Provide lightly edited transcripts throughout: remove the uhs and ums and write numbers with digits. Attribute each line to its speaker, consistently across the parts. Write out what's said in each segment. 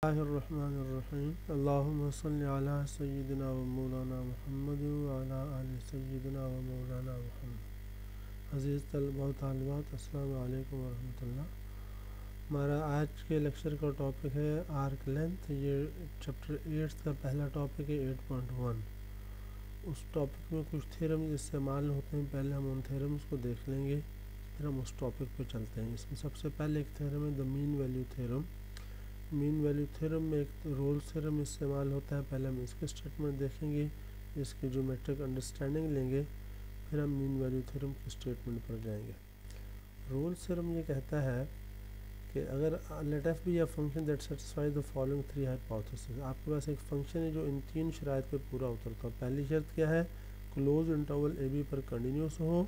Speaker 1: बिस्मिल्लाहिर्रहमानिर्रहीम। अल्लाहुम्मा सल्लि अला सय्यिदिना व मौलाना मुहम्मद व अला आलि सय्यिदिना व मौलाना मुहम्मद। अज़ीज़ तलबा व तालिबात, अस्सलामु अलैकुम व रहमतुल्लाह। हमारा आज के लेक्चर का टॉपिक है आर्क लेंथ। ये चैप्टर 8 का पहला टॉपिक है 8.1। उस टॉपिक में कुछ थ्योरम इस्तेमाल होते हैं, पहले हम उन थ्योरम्स को देख लेंगे, फिर हम उस टॉपिक पे चलते हैं। इसमें सबसे पहले एक थ्योरम है the mean value theorem. Mean value theorem में एक रोल्स थ्योरम इस्तेमाल होता है। पहले हम इसके स्टेटमेंट देखेंगे, इसकी ज्योमेट्रिक अंडरस्टैंडिंग लेंगे, फिर हम मीन वैल्यू थ्योरम के स्टेटमेंट पर जाएंगे। रोल्स थ्योरम ये कहता है कि अगर let F be a function that satisfies the following three hypothesis. आपके पास एक फंक्शन है जो इन तीन शराइत पे पूरा उतरता है। पहली शर्त क्या है? क्लोज इंटरवल ए बी पर कंटिन्यूस हो।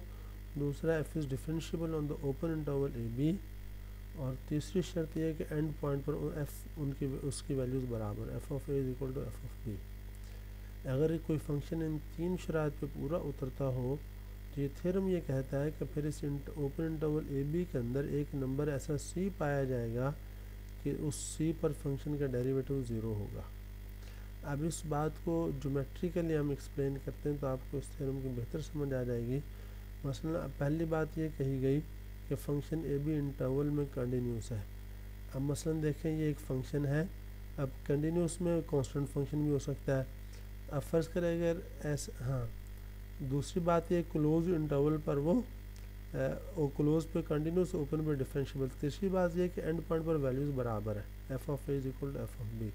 Speaker 1: दूसरा, F is differentiable on the open interval A B. और तीसरी शर्त यह है कि एंड पॉइंट पर एफ उनकी उसकी वैल्यूज़ बराबर, F of A is equal to F of B. अगर कोई फंक्शन इन तीन शराइत पे पूरा उतरता हो तो ये थ्योरम ये कहता है कि फिर इस ओपन इंटरवल ए बी के अंदर एक नंबर ऐसा सी पाया जाएगा कि उस सी पर फंक्शन का डेरिवेटिव ज़ीरो होगा। अब इस बात को ज्योमेट्रिकली हम एक्सप्लेन करते हैं तो आपको इस थ्योरम की बेहतर समझ आ जाएगी। मसलन पहली बात ये कही गई कि फ़ंक्शन ए बी इंटरवल में कंटिन्यूस है। अब मसलन देखें, ये एक फ़ंक्शन है। अब कंटिन्यूस में कांस्टेंट फंक्शन भी हो सकता है। अब फ़र्ज़ करें अगर ऐसा, हाँ, दूसरी बात ये क्लोज इंटरवल पर वो क्लोज पे कंटिन्यूस, ओपन पे डिफरेंशिएबल। तीसरी बात ये कि एंड पॉइंट पर वैल्यूज़ बराबर है, f of A is equal to F of B.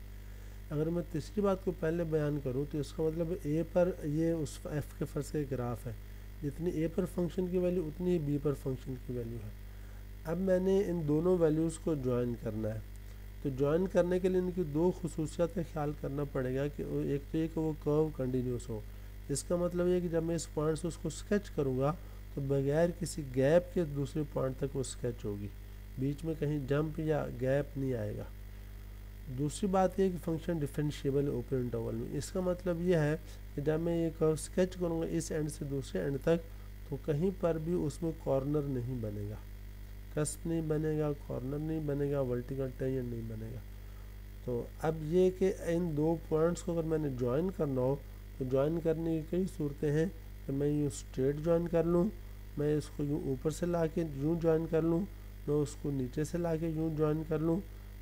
Speaker 1: अगर मैं तीसरी बात को पहले बयान करूँ तो इसका मतलब ए पर ये उस एफ के फ़र्ज़ का ग्राफ है। जितनी ए पर फंक्शन की वैल्यू उतनी ही बी पर फंक्शन की वैल्यू है। अब मैंने इन दोनों वैल्यूज़ को ज्वाइन करना है। तो ज्वाइन करने के लिए इनकी दो खसूसियात का ख्याल करना पड़ेगा कि एक तो ये कि वो कर्व कंटिन्यूस हो। इसका मतलब ये कि जब मैं इस पॉइंट से उसको स्केच करूँगा तो बगैर किसी गैप के दूसरे पॉइंट तक वो स्केच होगी, बीच में कहीं जंप या गैप नहीं आएगा। दूसरी बात यह कि फंक्शन डिफरेंशिएबल है ओपन इंटरवल में। इसका मतलब यह है कि जब मैं ये कर्व स्केच करूँगा इस एंड से दूसरे एंड तक तो कहीं पर भी उसमें कॉर्नर नहीं बनेगा, कस्प नहीं बनेगा, कॉर्नर नहीं बनेगा, वर्टिकल टेंजेंट नहीं बनेगा। तो अब ये कि इन दो पॉइंट्स को अगर मैंने ज्वाइन करना हो तो ज्वाइन करने की कई सूरतें हैं कि मैं यूँ स्ट्रेट ज्वाइन कर लूँ, मैं इसको यूँ ऊपर से ला के यूँ ज्वाइन कर लूँ, मैं उसको नीचे से ला के यूँ ज्वाइन कर लूँ,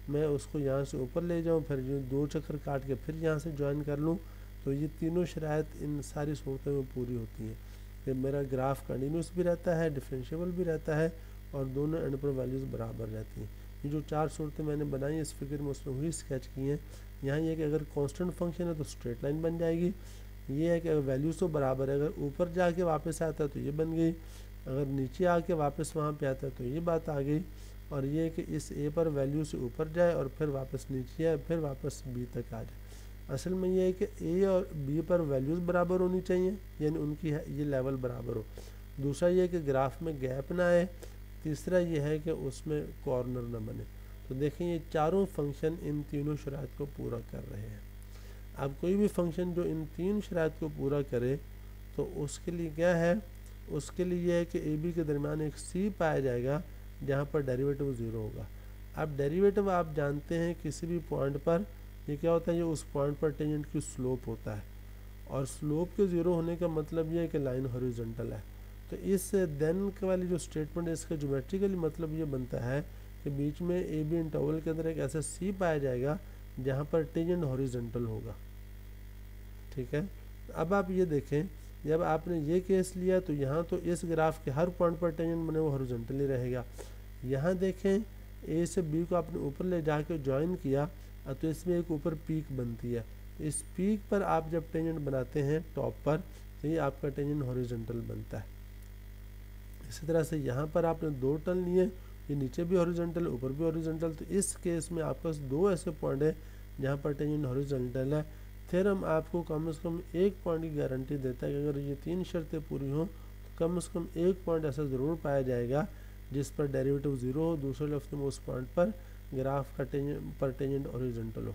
Speaker 1: मैं उसको यहाँ से ऊपर ले जाऊँ, फिर यूँ दो चक्कर काट के फिर यहाँ से ज्वाइन कर लूँ। तो ये तीनों शराइत इन सारी सूरतों में पूरी होती हैं कि मेरा ग्राफ कंटिन्यूस भी रहता है, डिफरेंशिएबल भी रहता है और दोनों एंड पर वैल्यूज़ बराबर रहती हैं। ये जो चार सूरतें मैंने बनाई इस फिगर में उसने वही स्केच की हैं। यहाँ ये कि अगर कांस्टेंट फंक्शन है तो स्ट्रेट लाइन बन जाएगी। ये है कि अगर वैल्यूज़ तो बराबर है, अगर ऊपर जाके वापस आता है तो ये बन गई, अगर नीचे आके वापस वहाँ पे आता है तो ये बात आ गई। और ये कि इस ए पर वैल्यू से ऊपर जाए और फिर वापस नीचे आए, फिर वापस बी तक आ जाए। असल में ये है कि ए और बी पर वैल्यूज़ बराबर होनी चाहिए, यानी उनकी ये लेवल बराबर हो। दूसरा ये कि ग्राफ में गैप ना आए। तीसरा ये है कि उसमें कॉर्नर ना बने। तो देखें ये चारों फंक्शन इन तीनों शराइत को पूरा कर रहे हैं। अब कोई भी फंक्शन जो इन तीन शराइत को पूरा करे तो उसके लिए क्या है, उसके लिए यह है कि ए बी के दरमियान एक सी पाया जाएगा जहाँ पर डेरिवेटिव ज़ीरो होगा। अब डेरिवेटिव आप जानते हैं किसी भी पॉइंट पर ये क्या होता है, ये उस पॉइंट पर टेंजेंट की स्लोप होता है और स्लोप के ज़ीरो होने का मतलब ये है कि लाइन हॉरिजॉन्टल है। तो इस देन के वाली जो स्टेटमेंट है इसका ज्योमेट्रिकली मतलब ये बनता है कि बीच में ए बी इंटरवल के अंदर एक ऐसा सी पाया जाएगा जहाँ पर टेंजेंट हॉरिजॉन्टल होगा। ठीक है, अब आप ये देखें, जब आपने ये केस लिया तो यहाँ तो इस ग्राफ के हर पॉइंट पर टेंजेंट बने वो हॉरिजॉन्टली रहेगा। यहाँ देखें ए से बी को आपने ऊपर ले जाके ज्वाइन किया तो इसमें एक ऊपर पीक बनती है। इस पीक पर आप जब टेंजेंट बनाते हैं टॉप पर तो ये आपका टेंजेंट हॉरिजॉन्टल बनता है। इसी तरह से यहाँ पर आपने दो टर्न लिए, ये नीचे भी हॉरिजॉन्टल ऊपर भी हॉरिजॉन्टल। तो इस केस में आपके पास दो ऐसे पॉइंट है जहाँ पर टेंजेंट हॉरिजॉन्टल है। थ्योरम आपको कम से कम एक पॉइंट की गारंटी देता है कि अगर ये तीन शर्तें पूरी हों तो कम से कम एक पॉइंट ऐसा ज़रूर पाया जाएगा जिस पर डेरिवेटिव ज़ीरो हो, दूसरे लफ्ज़ में उस पॉइंट पर ग्राफ का टेंजेंट हॉरिजॉन्टल हो।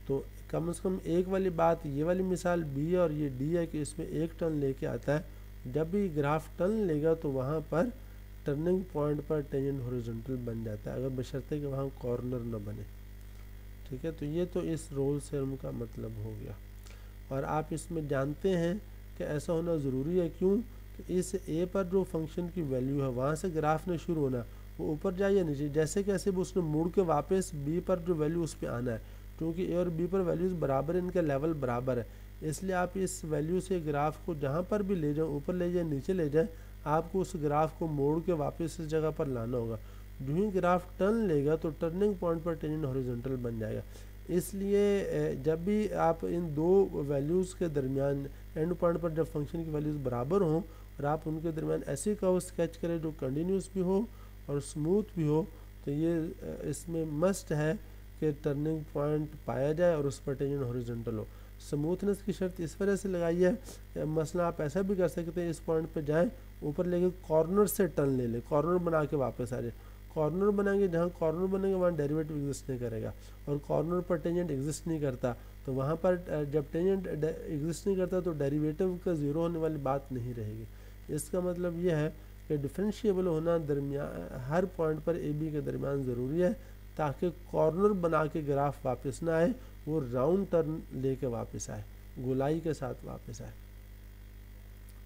Speaker 1: तो कम से कम एक वाली बात, ये वाली मिसाल बी और ये डी है कि इसमें एक टर्न लेके आता है। जब भी ग्राफ टर्न लेगा तो वहाँ पर टर्निंग पॉइंट पर टेंजेंट हॉरिजॉन्टल बन जाता है, अगर बशर्ते कि वहाँ कॉर्नर न बने। ठीक है। तो ये तो इस रोल्स थ्योरम का मतलब हो गया। और आप इसमें जानते हैं कि ऐसा होना ज़रूरी है, क्यों कि इस ए पर जो फंक्शन की वैल्यू है वहाँ से ग्राफ ने शुरू होना, वो ऊपर जाए या नीचे, जैसे कैसे उसने मुड़ के वापस बी पर जो वैल्यू उस पर आना है, क्योंकि ए और बी पर वैल्यूज़ बराबर है, इनका लेवल बराबर है, इसलिए आप इस वैल्यू से ग्राफ को जहाँ पर भी ले जाओ, ऊपर ले जाए नीचे ले जाए, आपको उस ग्राफ को मोड़ के वापस इस जगह पर लाना होगा। जो ही ग्राफ टर्न लेगा तो टर्निंग पॉइंट पर टेंजेंट हॉरिजॉन्टल बन जाएगा। इसलिए जब भी आप इन दो वैल्यूज़ के दरमियान एंड पॉइंट पर जब फंक्शन की वैल्यूज़ बराबर हों और आप उनके दरमियान ऐसी कर्व स्केच करें जो कंटिन्यूस भी हो और स्मूथ भी हो, तो ये इसमें मस्ट है कि टर्निंग पॉइंट पाया जाए और उस पर टेंजेंट हॉरिजॉन्टल हो। स्मूथनेस की शर्त इस वजह से लगाई है, मसला आप ऐसा भी कर सकते हैं, इस पॉइंट पे जाएं, ऊपर लेके कॉर्नर से टर्न ले लें, कॉर्नर बना के वापस आ जाए। कॉर्नर बनाएंगे, जहाँ कॉर्नर बनेंगे वहाँ डेरिवेटिव एग्जिस्ट नहीं करेगा, और कॉर्नर पर टेंजेंट एग्जिस्ट नहीं करता, तो वहाँ पर जब टेंजेंट एग्जिस्ट नहीं करता तो डेरिवेटिव का ज़ीरो होने वाली बात नहीं रहेगी। इसका मतलब ये है कि डिफरेंशिएबल होना दरमियान हर पॉइंट पर ए बी के दरमियान ज़रूरी है, ताकि कॉर्नर बना के ग्राफ वापस ना आए, वो राउंड टर्न लेके वापस आए, गोलाई के साथ वापस आए।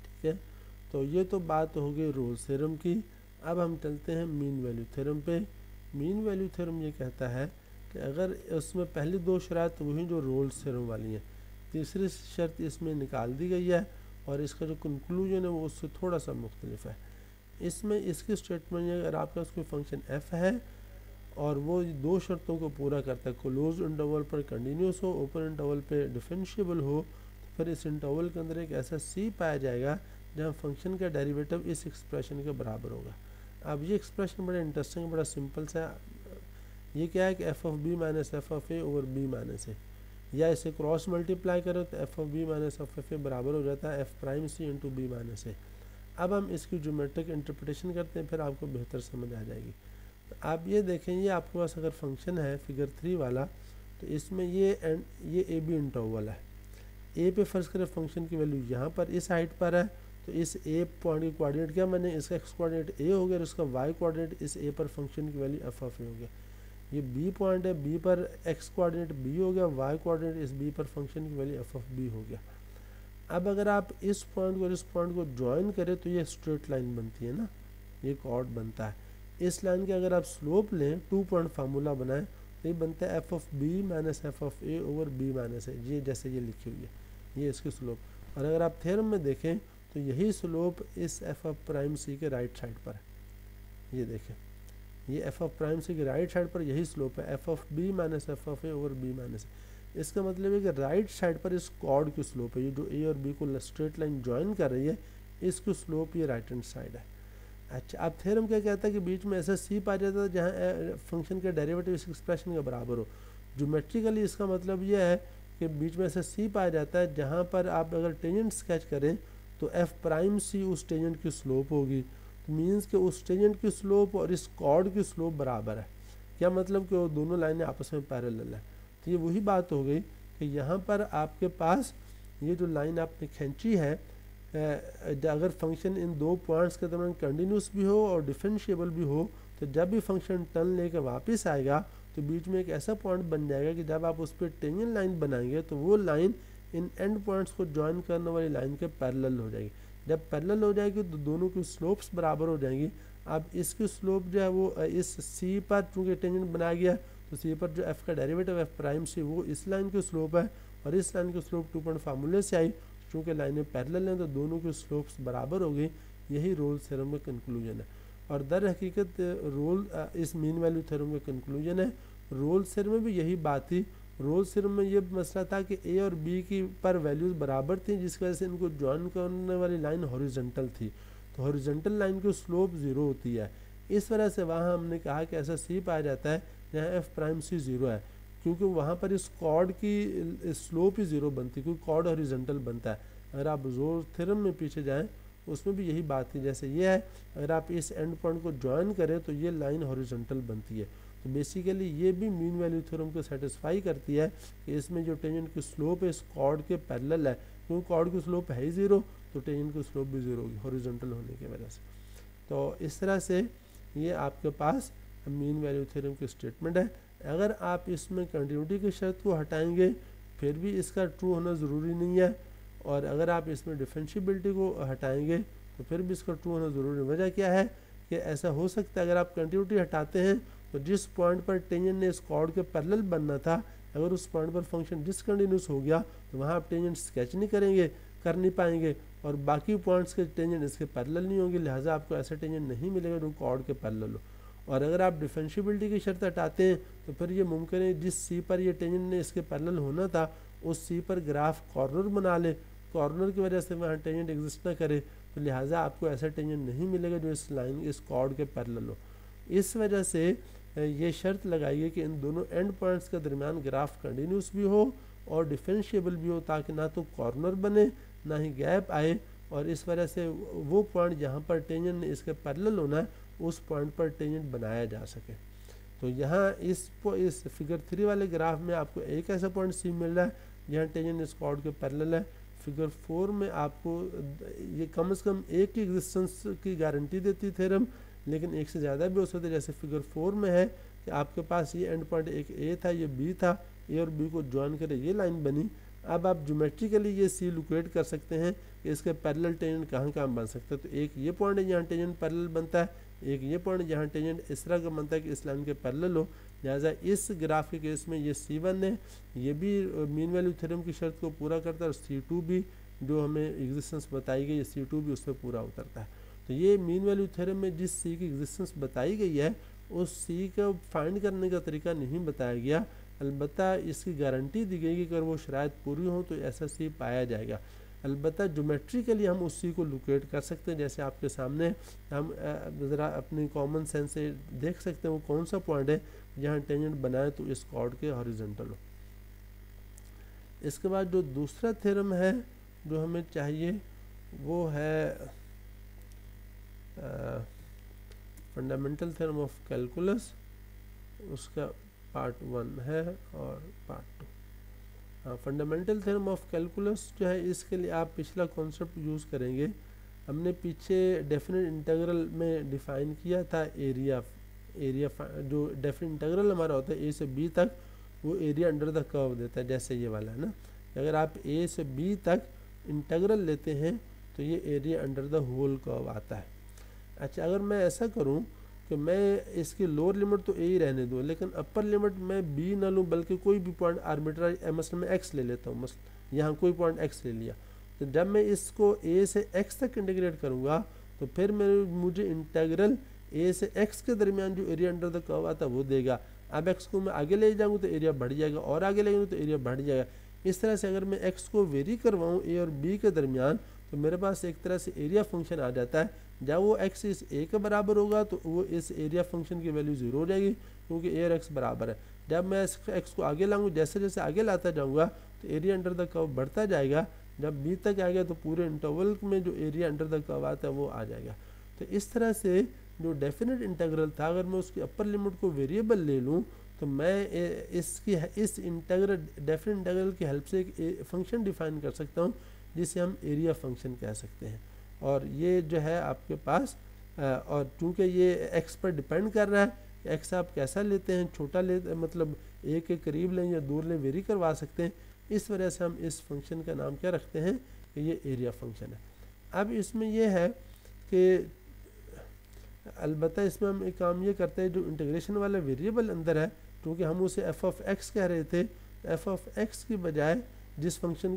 Speaker 1: ठीक है, तो ये तो बात हो गई रोल्स थ्योरम की। अब हम चलते हैं मीन वैल्यू थ्योरम पे। मीन वैल्यू थ्योरम ये कहता है कि अगर उसमें पहली दो शर्त वही जो रोल्स थ्योरम वाली हैं, तीसरी शर्त इसमें निकाल दी गई है और इसका जो कंक्लूजन है वो उससे थोड़ा सा मुख्तलिफ है। इसमें इसकी स्टेटमेंट है, अगर आपके पास कोई फंक्शन एफ है और वो दो शर्तों को पूरा करता है, क्लोज इंटरवल पर कंटिन्यूस हो, ओपन इंटरवल पे डिफरेंशिएबल हो, तो फिर इस इंटरवल के अंदर एक ऐसा सी पाया जाएगा जहाँ फंक्शन का डेरिवेटिव इस एक्सप्रेशन के बराबर होगा। अब ये एक्सप्रेशन बड़ा इंटरेस्टिंग, बड़ा सिंपल सा, ये क्या है कि f of b minus f of a over b minus a, या इसे क्रॉस मल्टीप्लाई करो तो f of b minus f a बराबर हो जाता है f prime c into b minus a. अब हम इसकी ज्योमेट्रिक इंटरप्रिटेशन करते हैं, फिर आपको बेहतर समझ आ जाएगी। तो आप ये देखें, ये आपके पास अगर फंक्शन है फिगर 3 वाला, तो इसमें ये ए बी इंटरवल है। ए पे फर्ज करें फंक्शन की वैल्यू यहाँ पर इस हाइट पर है, तो इस ए पॉइंट की कोऑर्डिनेट क्या माने, इसका एक्स कोऑर्डिनेट ए हो गया और इसका वाई कोऑर्डिनेट इस ए पर फंक्शन की वैल्यू एफ ऑफ ए हो गया। ये बी पॉइंट है, बी पर एक्स कोऑर्डिनेट बी हो गया, वाई कोऑर्डिनेट इस बी पर फंक्शन की वैल्यू एफ ऑफ बी हो गया। अब अगर आप इस पॉइंट को और इस पॉइंट को ज्वाइन करें तो ये स्ट्रेट लाइन बनती है ना, ये कॉर्ड बनता है। इस लाइन के अगर आप स्लोप लें, 2 पॉइंट फार्मूला बनाएं, तो ये बनता है f of b minus f of a over b minus a, ये जैसे ये लिखी हुई है, ये इसकी स्लोप। और अगर आप थ्योरम में देखें तो यही स्लोप इस एफ ऑफ प्राइम सी के राइट साइड पर है, ये देखें, ये एफ ऑफ प्राइम सी के राइट साइड पर यही स्लोप है, f of b minus f of a over b minus a. इसका मतलब है कि राइट साइड पर इस कॉर्ड की स्लोप है, ये जो ए और बी को स्ट्रेट लाइन ज्वाइन कर रही है, इसकी स्लोप ये राइट हैंड साइड है। अच्छा, अब थ्योरम क्या कहता है कि बीच में ऐसा सी पा जाता है जहाँ फंक्शन का डेरिवेटिव इस एक्सप्रेशन के बराबर हो। ज्योमेट्रिकली इसका मतलब यह है कि बीच में ऐसा सी पाया जाता है जहाँ पर आप अगर टेंजेंट स्केच करें तो एफ प्राइम सी उस टेंजेंट की स्लोप होगी, तो मीन्स कि उस टेंजेंट की स्लोप और इस कॉर्ड की स्लोप बराबर है। क्या मतलब कि वो दोनों लाइनें आपस में पैरेलल है। तो ये वही बात हो गई कि यहाँ पर आपके पास ये जो लाइन आपने खींची है, अगर फंक्शन इन दो पॉइंट्स के दरमियान कंटिन्यूस भी हो और डिफरेंशिएबल भी हो, तो जब भी फंक्शन टर्न लेकर वापस आएगा तो बीच में एक ऐसा पॉइंट बन जाएगा कि जब आप उस पर टेंजेंट लाइन बनाएंगे तो वो लाइन इन एंड पॉइंट्स को ज्वाइन करने वाली लाइन के पैरेलल हो जाएगी। जब पैरेलल हो जाएगी तो दोनों की स्लोप्स बराबर हो जाएंगी। अब इसकी स्लोप जो है वो इस सी पर चूँकि टेंजेंट बनाया गया, तो सी पर जो एफ का डेरिवेटिव एफ प्राइम सी वो इस लाइन की स्लोप है, और इस लाइन की स्लोप 2 पॉइंट फार्मूले से आई, चूँकि लाइनें पैरेलल हैं तो दोनों की स्लोप्स बराबर हो गई। यही रोल्स थ्योरम का कंक्लूजन है, और दर हकीकत रोल इस मीन वैल्यू थ्योरम का कंक्लूजन है। रोल्स थ्योरम में भी यही बात थी। रोल्स थ्योरम में ये मसला था कि ए और बी की पर वैल्यूज़ बराबर थी, जिसकी वजह से इनको ज्वाइन करने वाली लाइन हॉरिजॉन्टल थी, तो हॉरिजॉन्टल लाइन की स्लोप 0 होती है। इस वजह से वहाँ हमने कहा कि ऐसा सी पाया जाता है जहाँ एफ प्राइम सी 0 है, क्योंकि वहाँ पर इस कॉर्ड की स्लोप ही 0 बनती है, क्योंकि कॉर्ड हॉरिजॉन्टल बनता है। अगर आप रोल्स थ्योरम में पीछे जाएँ उसमें भी यही बात थी, जैसे ये है, अगर आप इस एंड पॉइंट को ज्वाइन करें तो ये लाइन हॉरिजॉन्टल बनती है। तो बेसिकली ये भी मीन वैल्यू थ्योरम को सेटिस्फाई करती है कि इसमें जो टेंजेंट की स्लोप है इस कॉर्ड के पैरेलल है, क्योंकि कॉर्ड की स्लोप है ही 0, तो टेंजेंट की स्लोप भी 0 होगी हॉरिजॉन्टल होने की वजह से। तो इस तरह से ये आपके पास मीन वैल्यू थ्योरम की स्टेटमेंट है। अगर आप इसमें कंटिन्यूटी की शर्त को हटाएंगे फिर भी इसका ट्रू होना ज़रूरी नहीं है, और अगर आप इसमें डिफरेंशिएबिलिटी को हटाएंगे तो फिर भी इसका ट्रू होना ज़रूरी है। वजह क्या है कि ऐसा हो सकता है अगर आप कंटिन्यूटी हटाते हैं तो जिस पॉइंट पर टेंजेंट ने इस कॉर्ड के पैरेलल बनना था, अगर उस पॉइंट पर फंक्शन डिसकंटिन्यूस हो गया तो वहाँ आप टेंजेंट स्केच नहीं कर नहीं पाएंगे, और बाकी पॉइंट्स के टेंजेंट इसके पैरेलल नहीं होंगे, लिहाजा आपको ऐसा टेंजेंट नहीं मिलेगा जो कॉर्ड के पैरेलल हो। और अगर आप डिफरेंशिएबिलिटी की शर्त हटाते हैं तो फिर ये मुमकिन है जिस सी पर ये टेंजेंट ने इसके पैरेलल होना था उस सी पर ग्राफ कॉर्नर बना ले, कॉर्नर की वजह से वहाँ टेंजेंट एग्जिस्ट ना करे, तो लिहाजा आपको ऐसा टेंजेंट नहीं मिलेगा जो इस लाइन इस कॉर्ड के पैरेलल हो। इस वजह से ये शर्त लगाई है कि इन दोनों एंड पॉइंट्स के दरमियान ग्राफ कंटिन्यूस भी हो और डिफरेंशिएबल भी हो, ताकि ना तो कॉर्नर बने ना ही गैप आए, और इस वजह से वो पॉइंट जहाँ पर टेंजेंट ने इसके पैरेलल होना है उस पॉइंट पर टेंजेंट बनाया जा सके। तो यहाँ इस फिगर 3 वाले ग्राफ में आपको एक ऐसा पॉइंट सी मिल रहा है जहाँ टेंजेंट इस कॉर्ड के पैरेलल है। फिगर 4 में आपको ये कम से कम एक की एग्जिस्टेंस की गारंटी देती थ्योरम, लेकिन एक से ज़्यादा भी हो सकते, जैसे फिगर 4 में है कि आपके पास ये एंड पॉइंट एक ए था, ये बी था, ए और बी को ज्वाइन करे ये लाइन बनी। अब आप ज्योमेट्रिकली ये सी लोकेट कर सकते हैं कि इसके पैरेलल टेंजेंट कहाँ कहाँ बन सकता है। तो एक ये पॉइंट है जहाँ टेंजेंट पैरेलल बनता है, एक ये पॉइंट जहाँ टेंजेंट इस तरह का बनता है कि इस लाइन के पैरेलल हो। लिहाजा इस ग्राफ के केस में ये C1 है, ये भी मीन वैल्यू थ्योरम की शर्त को पूरा करता है, और C2 भी जो हमें एग्जिस्टेंस बताई गई है C2 भी उसमें पूरा उतरता है। तो ये मीन वैल्यू थ्योरम में जिस C की एग्जिस्टेंस बताई गई है उस C का फाइंड करने का तरीका नहीं बताया गया, अलबत्ता इसकी गारंटी दी गई कि अगर वो शराइत पूरी हो तो ऐसा C पाया जाएगा। अलबत्ता ज्योमेट्रिकली हम उस C को लोकेट कर सकते हैं, जैसे आपके सामने हम ज़रा अपनी कॉमन सेंस से देख सकते हैं वो कौन सा पॉइंट है जहाँ टेंजेंट बनाए तो इस कॉर्ड के हॉरिजॉन्टल हो। इसके बाद जो दूसरा थ्योरम है जो हमें चाहिए वो है फंडामेंटल थ्योरम ऑफ कैलकुलस, उसका पार्ट 1 है और part 2। Fundamental theorem of calculus जो है इसके लिए आप पिछला कॉन्सेप्ट यूज़ करेंगे। हमने पीछे डेफिनेट इंटीग्रल में डिफ़ाइन किया था एरिया जो डेफिनेट इंटीग्रल हमारा होता है ए से बी तक, वो एरिया अंडर द कर्व देता है, जैसे ये वाला है ना। अगर आप ए से बी तक इंटीग्रल लेते हैं तो ये area under the whole curve आता है। अच्छा, अगर मैं ऐसा करूं कि मैं इसकी लोअर लिमिट तो ए ही रहने दूं, लेकिन अपर लिमिट मैं बी ना लूं बल्कि कोई भी पॉइंट आर्बिट्ररी मसलन मैं एक्स ले लेता हूं, मसलन यहाँ कोई पॉइंट एक्स ले लिया, तो जब मैं इसको ए से एक्स तक इंटीग्रेट करूँगा तो फिर मुझे इंटीग्रल ए से एक्स के दरमियान जो एरिया अंडर द कर्व आता है वो देगा। अब एक्स को मैं आगे ले जाऊँगा तो एरिया बढ़ जाएगा, और आगे ले जाऊँगा तो एरिया बढ़ जाएगा। इस तरह से अगर मैं एक्स को वेरी करवाऊँ ए और बी के दरमियान तो मेरे पास एक तरह से एरिया फंक्शन आ जाता है। जब वो एक्स इस ए के बराबर होगा तो वो इस एरिया फंक्शन की वैल्यू 0 हो जाएगी, क्योंकि ए और एक्स बराबर है। जब मैं एक्स को आगे लाऊंगा, जैसे जैसे आगे लाता जाऊँगा तो एरिया अंडर द कर्व बढ़ता जाएगा। जब बी तक आ गया तो पूरे इंटरवल में जो एरिया अंडर द कर्व आता है वो आ जाएगा। तो इस तरह से जो डेफिनेट इंटीग्रल था, अगर मैं उसकी अपर लिमिट को वेरिएबल ले लूँ तो मैं इस इंटीग्रल डेफिनेट इंटीग्रल की हेल्प से एक फंक्शन डिफाइन कर सकता हूँ जिसे हम एरिया फंक्शन कह सकते हैं। और ये जो है आपके पास और चूँकि ये एक्स पर डिपेंड कर रहा है, एक्स आप कैसा लेते हैं, छोटा लेते मतलब ए के करीब लें या दूर लें, वेरी करवा सकते हैं। इस वजह से हम इस फंक्शन का नाम क्या रखते हैं कि ये एरिया फंक्शन है। अब इसमें यह है कि अलबत्ता इसमें हम एक काम ये करते हैं, जो इंटीग्रेशन वाला वेरिएबल अंदर है, क्योंकि हम उसे एफ ऑफ एक्स कह रहे थे, एफ ऑफ एक्स की बजाय जिस फंक्शन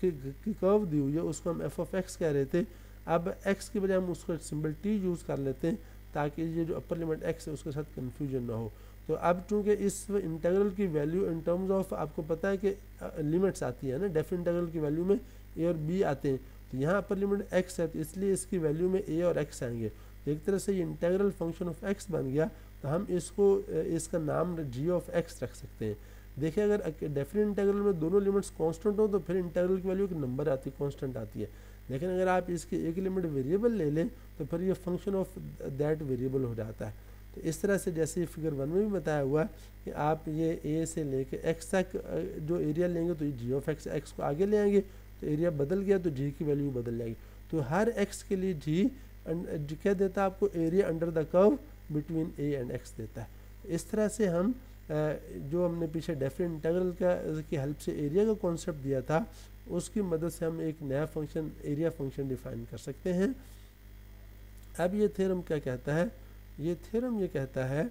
Speaker 1: की कर्व दी हुई है उसको हम एफ ऑफ एक्स कह रहे थे। अब एक्स की बजाय हम उसका सिंबल टी यूज़ कर लेते हैं ताकि ये जो अपर लिमिट एक्स है उसके साथ कन्फ्यूजन ना हो। तो अब चूँकि इस इंटीग्रल की वैल्यू इन टर्म्स ऑफ आपको पता है कि लिमिट्स आती है ना, डेफिनेट इंटीग्रल की वैल्यू में ए और बी आते हैं, तो यहाँ अपर लिमिट एक्स है तो इसलिए इसकी वैल्यू में ए और एक्स आएंगे। एक तरह से ये इंटीग्रल फंक्शन ऑफ एक्स बन गया, तो हम इसका नाम जी ऑफ एक्स रख सकते हैं। देखिए, अगर डेफिनेट इंटीग्रल में दोनों लिमिट्स कांस्टेंट हो तो फिर इंटीग्रल की वैल्यू एक नंबर आती है, कांस्टेंट आती है। लेकिन अगर आप इसकी एक लिमिट वेरिएबल ले लें तो फिर ये फंक्शन ऑफ दैट वेरिएबल हो जाता है। तो इस तरह से जैसे फिगर 1 में भी बताया हुआ कि आप ये ए से लेके एक्स तक जो एरिया लेंगे तो ये जी ऑफ एक्स, एक्स को आगे ले आएंगे तो एरिया बदल गया तो जी की वैल्यू बदल जाएगी। तो हर एक्स के लिए जी क्या देता है आपको, area under the curve between a and x देता है। इस तरह से हम जो हमने पीछे डेफिनेट इंटीग्रल की हेल्प से एरिया का कॉन्सेप्ट दिया था, उसकी मदद से हम एक नया फंक्शन एरिया फंक्शन डिफाइन कर सकते हैं। अब ये थ्योरम क्या कहता है? ये थ्योरम ये कहता है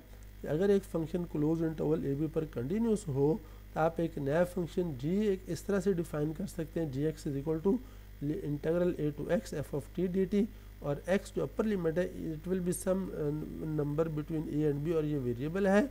Speaker 1: कि अगर एक function close interval A B पर कंटिन्यूस हो तो आप एक नया फंक्शन जी एक इस तरह से डिफाइन कर सकते हैं, g x is equal to integral a to x f of t d t, और x जो अपर लिमिट है it will be some number between a and b, और ये वेरिएबल है।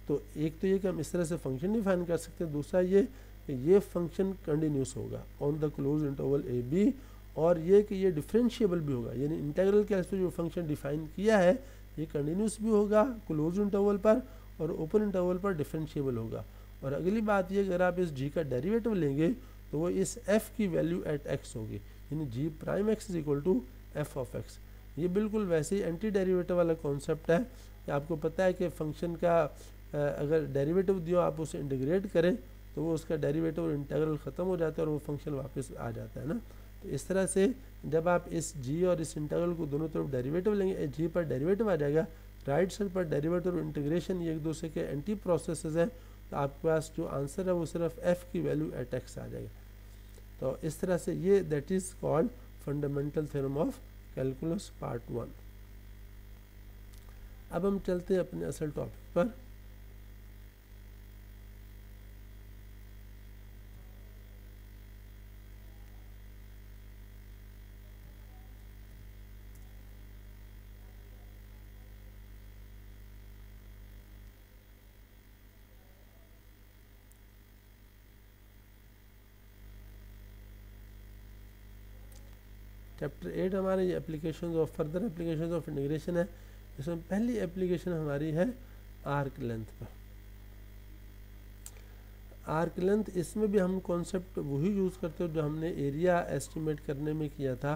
Speaker 1: तो एक तो ये कि हम इस तरह से फंक्शन डिफाइन कर सकते हैं, दूसरा ये फंक्शन कंटिन्यूस होगा on the close interval A B, और ये कि ये डिफरेंशिएबल भी होगा, यानी इंटीग्रल के हेल्प से जो फंक्शन डिफाइन किया है ये कंटिन्यूस भी होगा क्लोज इंटरवल पर और ओपन इंटरवल पर डिफरेंशिएबल होगा। और अगली बात ये, अगर आप इस g का डेरिवेटिव लेंगे तो वो इस f की वैल्यू एट x होगी, यानी g prime x is equal to F of x. ये बिल्कुल वैसे ही एंटी डेरिवेटिव वाला कॉन्सेप्ट है कि आपको पता है कि फंक्शन का अगर डेरिवेटिव दियो आप उसे इंटीग्रेट करें तो वो उसका डेरिवेटिव और इंटीग्रल ख़त्म हो जाता है और वो फंक्शन वापस आ जाता है ना। तो इस तरह से जब आप इस g और इस इंटीग्रल को दोनों तरफ डेरिवेटिव लेंगे, g पर डेरिवेटिव आ जाएगा, राइट साइड पर डेरिवेटिव और इंटीग्रेशन ये एक दूसरे के एंटी प्रोसेसेस हैं, तो आपके पास जो आंसर है वो सिर्फ f की वैल्यू एट x आ जाएगा। तो इस तरह से ये that is called fundamental theorem of calculus part 1। अब हम चलते हैं अपने असल टॉपिक पर। चैप्टर 8 हमारे application of further application of integration है। इसमें पहली एप्लीकेशन हमारी है आर्क लेंथ पर। आर्क लेंथ, इसमें भी हम कॉन्सेप्ट वही यूज़ करते हो जो हमने एरिया एस्टिमेट करने में किया था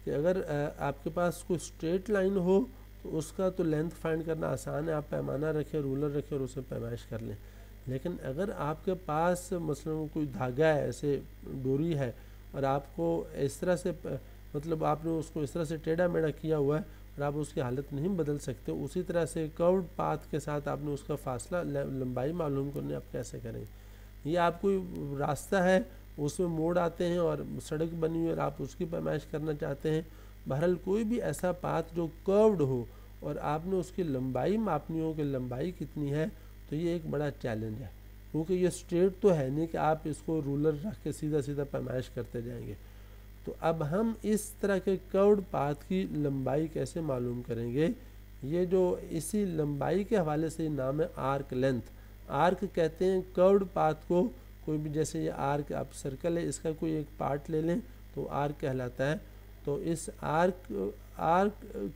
Speaker 1: कि अगर आपके पास कोई स्ट्रेट लाइन हो तो उसका तो लेंथ फाइंड करना आसान है, आप पैमाना रखें, रूलर रखें और उसे पैमाइश कर लें। लेकिन अगर आपके पास मसलन कोई धागा है, ऐसे डोरी है, और आपको इस तरह से मतलब आपने उसको इस तरह से टेढ़ा मेढ़ा किया हुआ है और आप उसकी हालत नहीं बदल सकते, उसी तरह से कर्व्ड पाथ के साथ आपने उसका फासला लंबाई मालूम करनी, आप कैसे करेंगे? ये आप कोई रास्ता है उसमें मोड़ आते हैं और सड़क बनी हुई और आप उसकी पैमाइश करना चाहते हैं, बहरहाल कोई भी ऐसा पाथ जो कर्व्ड हो और आपने उसकी लंबाई मापनी हो कि लंबाई कितनी है, तो ये एक बड़ा चैलेंज है, क्योंकि ये स्ट्रेट तो है नहीं कि आप इसको रूलर रख के सीधा सीधा पैमाइश करते जाएंगे। तो अब हम इस तरह के कर्व्ड पाथ की लंबाई कैसे मालूम करेंगे? ये जो इसी लंबाई के हवाले से नाम है आर्क लेंथ। आर्क कहते हैं कर्व्ड पाथ को, कोई भी जैसे ये आर्क आप सर्कल है इसका कोई एक पार्ट ले लें तो आर्क कहलाता है। तो इस आर्क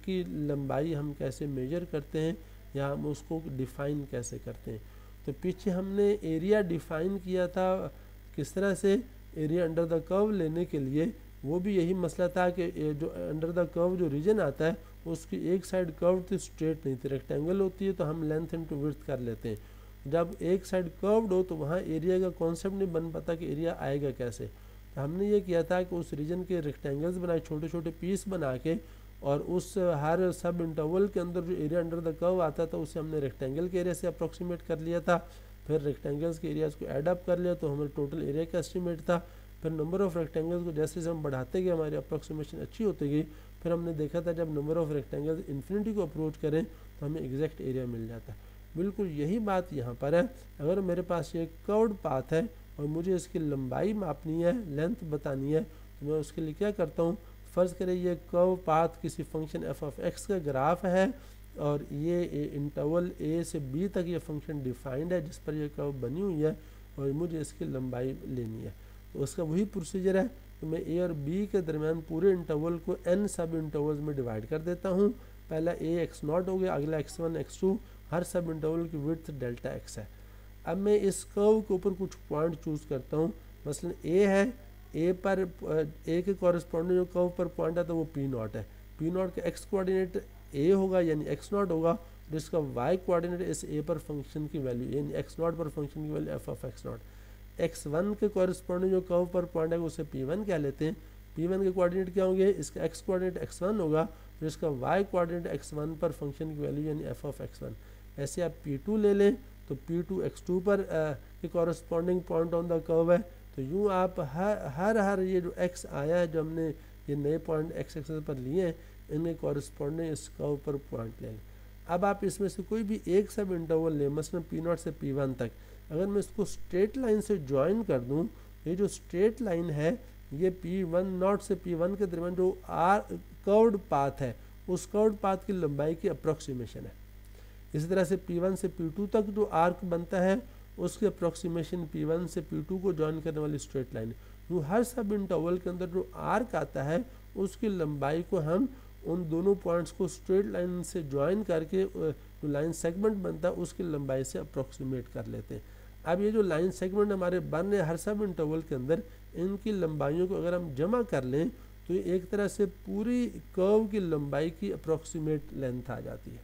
Speaker 1: की लंबाई हम कैसे मेजर करते हैं या हम उसको डिफ़ाइन कैसे करते हैं? तो पीछे हमने एरिया डिफ़ाइन किया था किस तरह से, एरिया अंडर द कर्व लेने के लिए वो भी यही मसला था कि जो अंडर द कर्व जो रीजन आता है उसकी एक साइड कर्व थी, स्ट्रेट नहीं थी, रेक्टेंगल होती है तो हम लेंथ इनटू विड्थ कर लेते हैं। जब एक साइड कर्व्ड हो तो वहाँ एरिया का कॉन्सेप्ट नहीं बन पाता कि एरिया आएगा कैसे। तो हमने ये किया था कि उस रीजन के रेक्टेंगल्स बनाए, छोटे छोटे पीस बना के, और उस हर सब इंटरवल के अंदर जो एरिया अंडर द कर्व आता था उसे हमने रेक्टेंगल के एरिया से अप्रोक्सीमेट कर लिया था। फिर रेक्टेंगल्स के एरियाज़ को ऐड अप कर लिया तो हमारे टोटल एरिया का एस्टिमेट था। फिर नंबर ऑफ़ रेक्टेंगल्स को जैसे हम बढ़ाते गए हमारी अप्रोक्सीमेशन अच्छी होती गई। फिर हमने देखा था जब नंबर ऑफ़ रेक्टेंगल्स इन्फिनिटी को अप्रोच करें तो हमें एग्जैक्ट एरिया मिल जाता है। बिल्कुल यही बात यहाँ पर है। अगर मेरे पास ये कर्व्ड पाथ है और मुझे इसकी लंबाई मापनी है, लेंथ बतानी है, तो मैं उसके लिए क्या करता हूँ, फ़र्ज़ करें ये कर्व पाथ किसी फंक्शन एफ ऑफ एक्स का ग्राफ है और ये इंटरवल ए से बी तक ये फंक्शन डिफाइंड है जिस पर यह कर्व बनी हुई है और मुझे इसकी लंबाई लेनी है। तो उसका वही प्रोसीजर है कि मैं ए और बी के दरमियान पूरे इंटरवल को n सब इंटरवल्स में डिवाइड कर देता हूँ। पहला ए एक्स नॉट हो गया, अगला x1 x2, हर सब इंटरवल की विड्थ डेल्टा एक्स है। अब मैं इस कर्व के ऊपर कुछ पॉइंट चूज़ करता हूँ, मसलन ए है, ए पर ए के कॉरस्पॉन्डिंग जो कर्व पर पॉइंट है तो वो पी नॉट है, पी नॉट का एक्स कोऑर्डिनेट ए होगा यानी एक्स नॉट होगा, और इसका वाई कोऑर्डिनेट इस ए पर फंक्शन की वैल्यू यानी एक्स नॉट पर फंक्शन की value F of x not. x1 के कॉरस्पॉन्डिंग जो कर्व पर पॉइंट है उसे p1 कह लेते हैं। p1 के कोऑर्डिनेट क्या होंगे, इसका x कोऑर्डिनेट x1 होगा और इसका y कोऑर्डिनेट x1 पर फंक्शन की वैल्यू यानी f ऑफ x1। ऐसे आप p2 ले लें तो P2 x2 पर के corresponding point on the curve है। तो यूँ आप हर ये जो x आया है, जो हमने ये नए पॉइंट x एक्सिस पर लिए हैं, इनके कॉरस्पॉन्डिंग इस कर्व पर पॉइंट ले लें। अब आप इसमें से कोई भी एक सब इंटरवल लें, मसलन P0 से P1 तक, अगर मैं इसको स्ट्रेट लाइन से ज्वाइन कर दूं, ये जो स्ट्रेट लाइन है ये P1 से P1 के दरमियान जो कर्व्ड पाथ है, उस कर्व्ड पाथ की लंबाई की अप्रोक्सीमेशन है। इसी तरह से P1 से P2 तक जो आर्क बनता है उसकी अप्रोक्सीमेशन P1 से P2 को ज्वाइन करने वाली स्ट्रेट लाइन है। तो हर सब इंटरवल के अंदर जो आर्क आता है उसकी लंबाई को हम उन दोनों पॉइंट्स को स्ट्रेट लाइन से ज्वाइन करके जो लाइन सेगमेंट बनता है उसकी लंबाई से अप्रोक्सीमेट कर लेते हैं। अब ये जो लाइन सेगमेंट हमारे बन रहे हर सब इंटरवल के अंदर, इनकी लंबाइयों को अगर हम जमा कर लें तो ये एक तरह से पूरी कर्व की लंबाई की अप्रोक्सीमेट लेंथ आ जाती है।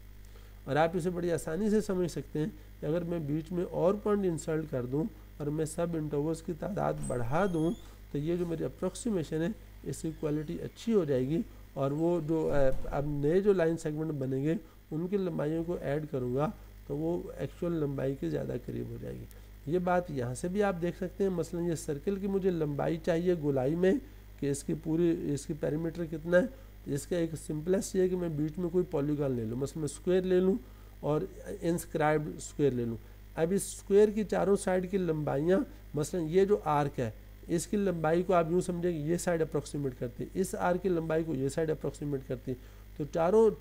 Speaker 1: और आप इसे बड़ी आसानी से समझ सकते हैं कि अगर मैं बीच में और पॉइंट इंसर्ट कर दूं और मैं सब इंटरवल्स की तादाद बढ़ा दूं, तो ये जो मेरी अप्रोक्सीमेशन है इसकी क्वालिटी अच्छी हो जाएगी। और वो जो अब नए जो लाइन सेगमेंट बनेंगे उनकी लंबाइयों को ऐड करूँगा तो वो एक्चुअल लंबाई के ज़्यादा करीब हो जाएगी। ये बात यहाँ से भी आप देख सकते हैं। मसलन ये सर्कल की मुझे लंबाई चाहिए गोलाई में कि इसकी पेरीमीटर कितना है। इसका एक सिंपलेस्ट ये है कि मैं बीच में कोई पॉलीगॉन ले लूँ, मसलन मैं स्क्वायर ले लूँ और इंस्क्राइब्ड स्क्वायर ले लूँ। अब इस स्क्वायर की चारों साइड की लंबाइयाँ, मसलन ये जो आर्क है इसकी लंबाई को आप यूँ समझें कि ये साइड अप्रोक्सीमेट करती है, इस आर्क की लंबाई को ये साइड अप्रोक्सीमेट करती है। तो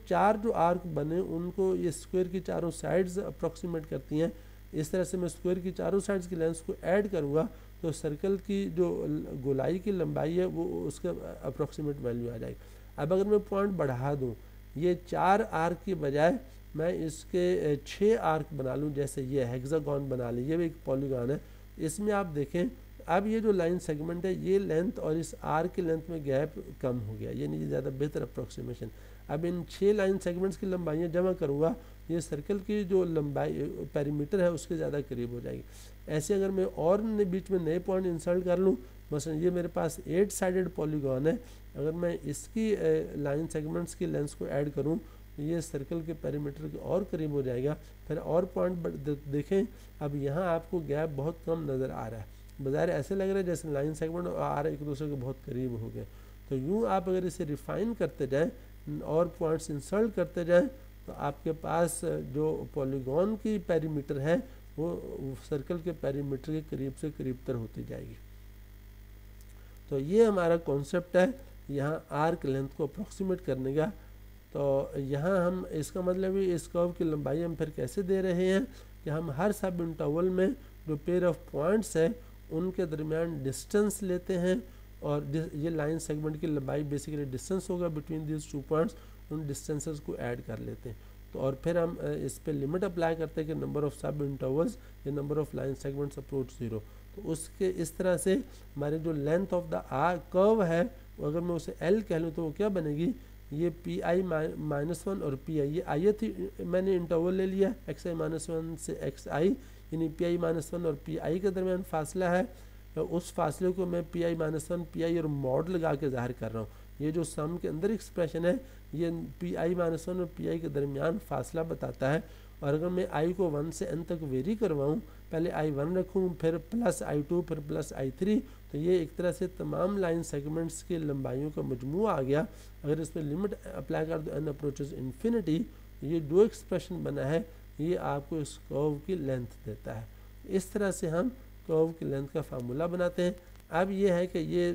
Speaker 1: चार जो आर्क बने उनको ये स्क्वायर की चारों साइड्स अप्रोक्सीमेट करती हैं। इस तरह से मैं स्क्वायर की चारों साइड्स की लेंथ को ऐड करूँगा तो सर्कल की जो गोलाई की लंबाई है वो उसका अप्रोक्सीमेट वैल्यू आ जाएगी। अब अगर मैं पॉइंट बढ़ा दूँ, ये 4 आर्क की बजाय मैं इसके 6 आर्क बना लूँ, जैसे ये हेक्सागॉन बना लें, ये भी एक पॉलीगॉन है। इसमें आप देखें अब ये जो लाइन सेगमेंट है ये लेंथ और इस आर्क की लेंथ में गैप कम हो गया, ये नहीं ज़्यादा बेहतर अप्रोक्सीमेशन। अब इन 6 लाइन सेगमेंट्स की लंबाइयाँ जमा करूँगा, ये सर्कल की जो लंबाई पेरीमीटर है उसके ज़्यादा करीब हो जाएगी। ऐसे अगर मैं और बीच में नए पॉइंट इंसर्ट कर लूँ, मसलन ये मेरे पास 8 साइडेड पॉलीगॉन है, अगर मैं इसकी लाइन सेगमेंट्स की लेंथ को ऐड करूँ तो ये सर्कल के पेरीमीटर के और करीब हो जाएगा। फिर और पॉइंट देखें, अब यहाँ आपको गैप बहुत कम नज़र आ रहा है, बज़ाहिर ऐसे लग रहा है जैसे लाइन सेगमेंट और आर एक दूसरे के बहुत करीब हो गए। तो यूँ आप अगर इसे रिफ़ाइन करते जाएं और पॉइंट्स इंसर्ट करते जाएं तो आपके पास जो पॉलीगॉन की पेरीमीटर है वो सर्कल के पेरीमीटर के करीब से करीब तर होती जाएगी। तो ये हमारा कॉन्सेप्ट है यहाँ आर्क लेंथ को अप्रॉक्सीमेट करने का। तो यहाँ हम इसका मतलब है इस कर्व की लंबाई हम फिर कैसे दे रहे हैं कि हम हर सब इंटरवल में जो पेयर ऑफ पॉइंट्स है उनके दरमियान डिस्टेंस लेते हैं और ये लाइन सेगमेंट की लंबाई बेसिकली डिस्टेंस होगा बिटवीन दिस 2 पॉइंट्स, उन डिस्टेंसेस को ऐड कर लेते हैं। तो और फिर हम इस पे लिमिट अप्लाई करते हैं कि नंबर ऑफ सब इंटरवल्स या number of line segments approach 0। तो उसके इस तरह से हमारी जो लेंथ ऑफ द कर्व है अगर मैं उसे L कह लूँ तो वो क्या बनेगी, ये Pi-1 और Pi, ये ith मैंने इंटरवल ले लिया xi-1 से xi, यानी Pi-1 और Pi के दरमियान फासला है। तो उस फासले को मैं Pi-1 Pi और मॉड लगा के ज़ाहिर कर रहा हूँ। ये जो सम के अंदर एक्सप्रेशन है ये Pi-1 और Pi के दरमियान फासला बताता है। और अगर मैं i को 1 से n तक वेरी करवाऊँ, पहले i1 रखूँ फिर प्लस i2 फिर प्लस i3, तो ये एक तरह से तमाम लाइन सेगमेंट्स की लंबाइयों का मजमूआ आ गया। अगर इस पर लिमिट अप्लाई कर दो n अप्रोचेस इन्फिनिटी, ये जो एक्सप्रेशन बना है ये आपको इस कर्व की लेंथ देता है। इस तरह से हम कर्व की लेंथ का फार्मूला बनाते हैं। अब ये है कि ये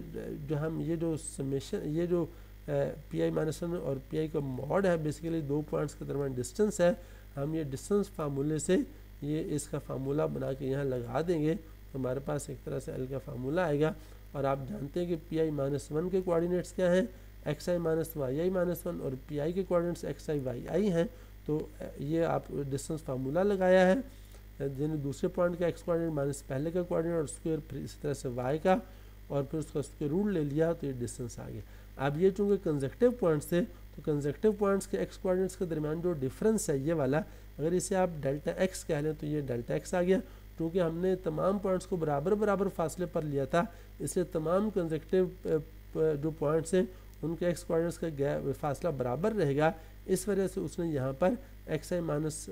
Speaker 1: जो हम ये जो समेशन ये जो Pi-1 और Pi का मॉड है बेसिकली 2 पॉइंट्स के दरमियान डिस्टेंस है, हम ये डिस्टेंस फार्मूले से ये इसका फार्मूला बना के यहाँ लगा देंगे तो हमारे पास एक तरह से L का फार्मूला आएगा। और आप जानते हैं कि Pi-1 के कोऑर्डिनेट्स क्या हैं, xi-yi-1 और Pi के कोऑर्डिनेट्स xi-yi हैं। तो ये आप डिस्टेंस फार्मूला लगाया है, यानी दूसरे पॉइंट का x कोऑर्डिनेट माइनस पहले का कोऑर्डिनेट और स्क्वायर फिर इसी तरह से y का, और फिर उसका स्क्वायर रूट ले लिया तो ये डिस्टेंस आ गया। अब ये चूँकि कंजक्टिव पॉइंट्स थे तो कंजक्टिव पॉइंट्स के x कोऑर्डिनेट्स के दरमियान जो डिफरेंस है ये वाला, अगर इसे आप डेल्टा x कह लें तो ये डेल्टा x आ गया। क्योंकि हमने तमाम पॉइंट्स को बराबर बराबर फासले पर लिया था, इसलिए तमाम कंजक्टिव जो पॉइंट्स हैं उनके x कोऑर्डिनेट्स का फासला बराबर रहेगा। इस वजह से उसने यहाँ पर एक्स आई माइनस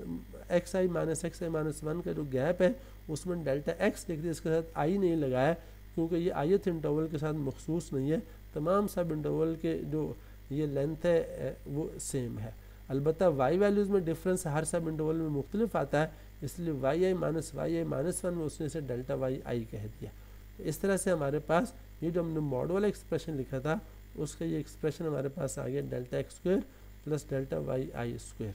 Speaker 1: एक्स आई माइनस 1 का जो गैप है उसमें डेल्टा एक्स लिख दिया, इसके साथ आई नहीं लगाया क्योंकि ये ith इंटरवल के साथ मखसूस नहीं है, तमाम सब इंटरवल के जो ये लेंथ है वो सेम है। अलबत्ता वाई वैल्यूज़ में डिफरेंस हर सब इंटरवल में मुख्तलिफ आता है, इसलिए वाई आई माइनस 1 में उसने इसे डेल्टा वाई आई कह दिया। तो इस तरह से हमारे पास ये जो हमने मॉड वाला एक्सप्रेशन लिखा था उसका ये एक्सप्रेशन हमारे पास आ गया delta x square plus delta y i square.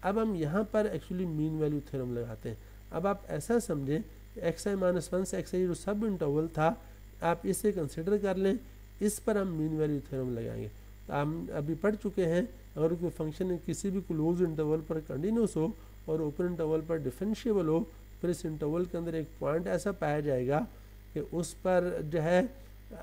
Speaker 1: अब हम यहाँ पर एक्चुअली मीन वैल्यू थ्योरम लगाते हैं। अब आप ऐसा समझें एक्स आई माइनस 1 से एक्स आई जो सब इंटरवल था आप इसे कंसिडर कर लें, इस पर हम मीन वैल्यू थ्योरम लगाएंगे। तो हम अभी पढ़ चुके हैं अगर कोई फंक्शन किसी भी क्लोज इंटरवल पर कंटिन्यूस हो और ओपन इंटरवल पर डिफरेंशिएबल हो, फिर इस इंटरवल के अंदर एक पॉइंट ऐसा पाया जाएगा कि उस पर जो है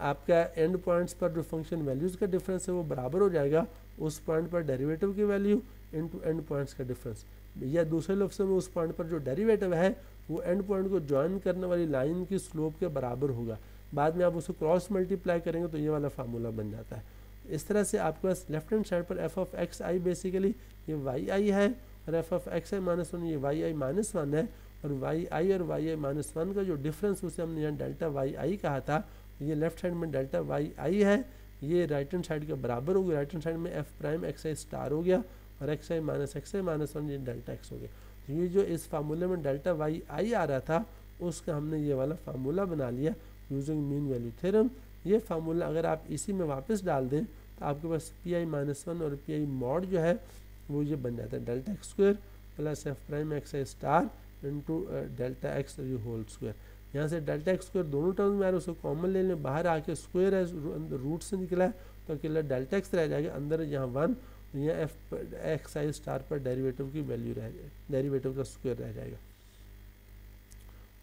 Speaker 1: आपका एंड पॉइंट्स पर जो फंक्शन वैल्यूज़ का डिफरेंस है वो बराबर हो जाएगा उस पॉइंट पर डेरिवेटिव की वैल्यू इनटू एंड पॉइंट्स का डिफरेंस, या दूसरे लफ्ज़ों में उस पॉइंट पर जो डेरिवेटिव है वो एंड पॉइंट को ज्वाइन करने वाली लाइन की स्लोप के बराबर होगा। बाद में आप उसको क्रॉस मल्टीप्लाई करेंगे तो ये वाला फार्मूला बन जाता है। इस तरह से आपके पास लेफ्ट हैंड साइड पर F of x I basically ये वाई आई है और F of x I minus 1 ये वाई आई माइनस 1 है, और वाई आई और वाई आई माइनस 1 का जो डिफरेंस उसे हमने यहाँ डेल्टा वाई आई कहा था, ये लेफ्ट साइड में डेल्टा वाई आई है, ये राइट हैंड साइड के बराबर हो गया। राइट हैंड साइड में F prime x i star हो गया और एक्स आई माइनस 1 ये डेल्टा एक्स हो गया। तो ये जो इस फार्मूले में डेल्टा वाई आई आ रहा था उसका हमने ये वाला फार्मूला बना लिया यूजिंग मीन वैल्यू थ्योरम। ये फार्मूला अगर आप इसी में वापस डाल दें तो आपके पास पी आई माइनस 1 और पी आई मॉड जो है वो ये बन जाता है delta x square plus f prime x i star into delta x whole square. यहाँ से डेल्टा एक्स स्क्वायर दोनों टर्म्स में आ रहे उसको कॉमन ले लें, बाहर आके स्क्वायर है रूट से निकला है तो अकेला डेल्टा एक्स रह जाएगा, अंदर यहाँ 1 यहाँ एफ एक्स आई स्टार पर डेरिवेटिव की वैल्यू रह जाएगी, डेरिवेटिव का स्क्वायर रह जाएगा।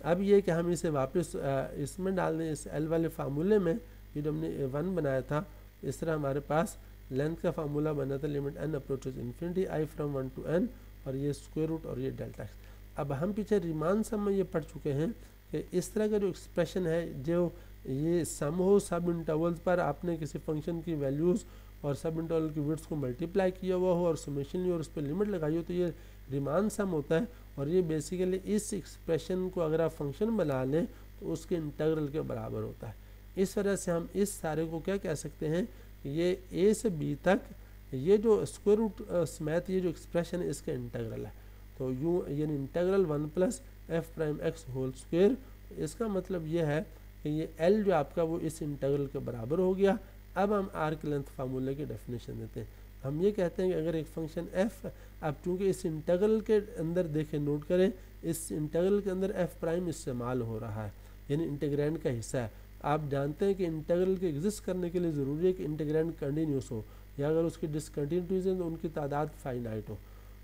Speaker 1: अब ये कि हम इसे वापस इसमें डाल दें इस एल वाले फार्मूले में, ये जो हमने 1 बनाया था इस तरह हमारे पास लेंथ का फार्मूला बना था limit n approaches infinity i from 1 to n और ये स्क्वायर रूट और ये डेल्टा एक्स। अब हम पीछे रिमान सम में ये पढ़ चुके हैं कि इस तरह का जो एक्सप्रेशन है जो ये सम हो सब इंटरवल्स पर आपने किसी फंक्शन की वैल्यूज़ और सब इंटरवल की विड्थ को मल्टीप्लाई किया हुआ हो और समेशन ली और उस पर लिमिट लगाई हो तो ये रिमान सम होता है। और ये बेसिकली इस एक्सप्रेशन को अगर आप फंक्शन बना लें तो उसके इंटीग्रल के बराबर होता है। इस वजह से हम इस सारे को क्या कह सकते हैं, ये ए से बी तक ये जो स्क्वायर रूट समेत ये जो एक्सप्रेशन है इसका इंटीग्रल है। तो यूँ यानी integral 1 plus f prime x whole square, इसका मतलब ये है कि ये एल जो आपका वो इस इंटीग्रल के बराबर हो गया। अब हम आर्क लेंथ फार्मूले की डेफिनेशन देते हैं। हम ये कहते हैं कि अगर एक फंक्शन एफ, अब चूँकि इस इंटीग्रल के अंदर देखें नोट करें इस इंटीग्रल के अंदर एफ प्राइम इस्तेमाल हो रहा है यानी इंटीग्रैंड का हिस्सा है। आप जानते हैं कि इंटीग्रल के एग्जिस्ट करने के लिए ज़रूरी है कि इंटीग्रैंड कंटिन्यूस हो या अगर उसकी डिसकंटिन्यूटीज हैं तो उनकी तादाद फाइनाइट हो।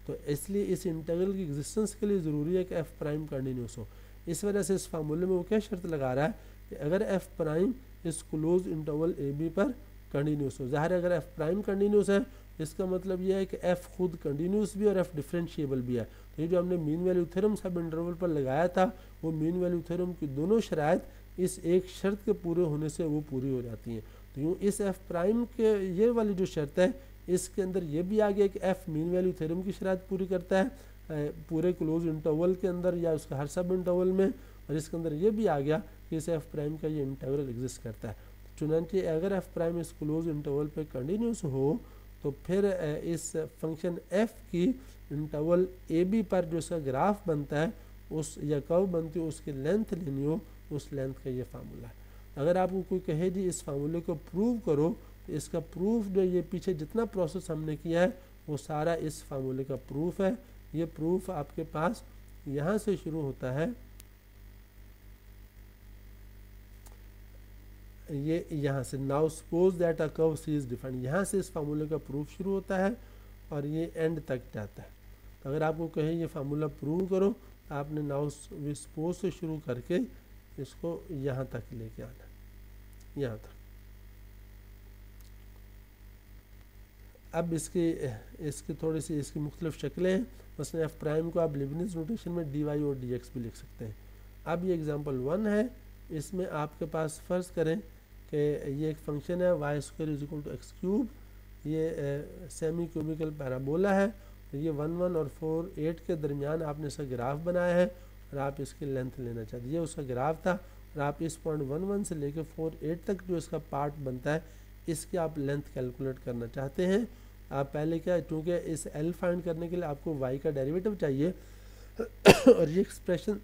Speaker 1: तो इसलिए इस इंटीग्रल की एग्जिस्टेंस के लिए ज़रूरी है कि एफ प्राइम कंटिन्यूस हो। इस वजह से इस फार्मूले में वो क्या शर्त लगा रहा है कि अगर एफ प्राइम इस क्लोज इंटरवल ए बी पर कंटिन्यूस हो। ज़ाहिर है अगर एफ प्राइम कंटिन्यूस है इसका मतलब यह है कि एफ खुद कंटिन्यूस भी और एफ डिफरेंशिएबल भी है। तो ये जो हमने मीन वैल्यू थ्योरम सब इंटरवल पर लगाया था वो मीन वैल्यू थ्योरम की दोनों शराइत इस एक शर्त के पूरे होने से वो पूरी हो जाती हैं। तो यूँ इस एफ प्राइम के ये वाली जो शर्त है इसके अंदर ये भी आ गया कि एफ मीन वैल्यू थ्योरम की शराइत पूरी करता है पूरे क्लोज इंटरवल के अंदर या उसका हर सब इंटरवल में, और इसके अंदर ये भी आ गया कि इस एफ प्राइम का ये इंटीग्रल एग्जिस्ट करता है। चुनांचे अगर एफ प्राइम इस क्लोज इंटरवल पे कंटिन्यूस हो तो फिर इस फंक्शन एफ की इंटरवल ए बी पर जो इसका ग्राफ बनता है उस या कर्व बनती है उसकी लेंथ लेनी हो, उस लेंथ का ये फार्मूला है। अगर आपको कोई कहे जी इस फार्मूले को प्रूव करो तो इसका प्रूफ जो ये पीछे जितना प्रोसेस हमने किया है वो सारा इस फार्मूले का प्रूफ है। ये प्रूफ आपके पास यहाँ से शुरू होता है, ये यहाँ से now suppose that a curve c is defined, यहाँ से इस फार्मूले का प्रूफ शुरू होता है और ये एंड तक जाता है। तो अगर आपको कहें ये फार्मूला प्रूव करो आपने नाउ सपोज से शुरू करके इसको यहाँ तक लेके आना, यहाँ तक। अब इसकी थोड़ी सी इसकी मुख्तलिफ शक्लें हैं। मसलन एफ प्राइम को आप लिबनिज नोटेशन में डी वाई और डी एक्स भी लिख सकते हैं। अब ये एग्जांपल 1 है, इसमें आपके पास फ़र्ज़ करें कि ये एक फंक्शन है y square is equal to x cube, ये सेमी क्यूबिकल पैराबोला है तो ये 1 1 और 4 8 के दरमियान आपने इसका ग्राफ बनाया है और आप इसकी लेंथ लेना चाहते हैं। ये उसका ग्राफ था और आप इस पॉइंट 1 1 से लेकर 4 8 तक जो इसका पार्ट बनता है इसकी आप लेंथ कैलकुलेट करना चाहते हैं। आप पहले क्या, चूँकि इस एल फाइंड करने के लिए आपको वाई का डेरिवेटिव चाहिए और ये एक्सप्रेशन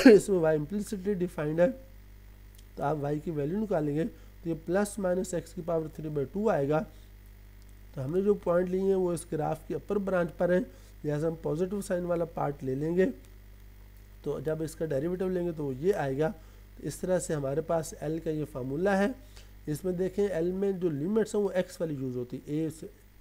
Speaker 1: इसमें वाई इम्प्लिसिटली डिफाइंड है, तो आप वाई की वैल्यू निकालेंगे तो ये प्लस माइनस एक्स की पावर 3/2 आएगा। तो हमने जो पॉइंट लिए हैं वो इस ग्राफ की अपर ब्रांच पर हैं, जैसे हम पॉजिटिव साइन वाला पार्ट ले लेंगे तो जब इसका डेरिवेटिव लेंगे तो वो ये आएगा। तो इस तरह से हमारे पास एल का ये फार्मूला है। इसमें देखें एल में जो लिमिट्स हैं वो एक्स वाली यूज़ होती है। ए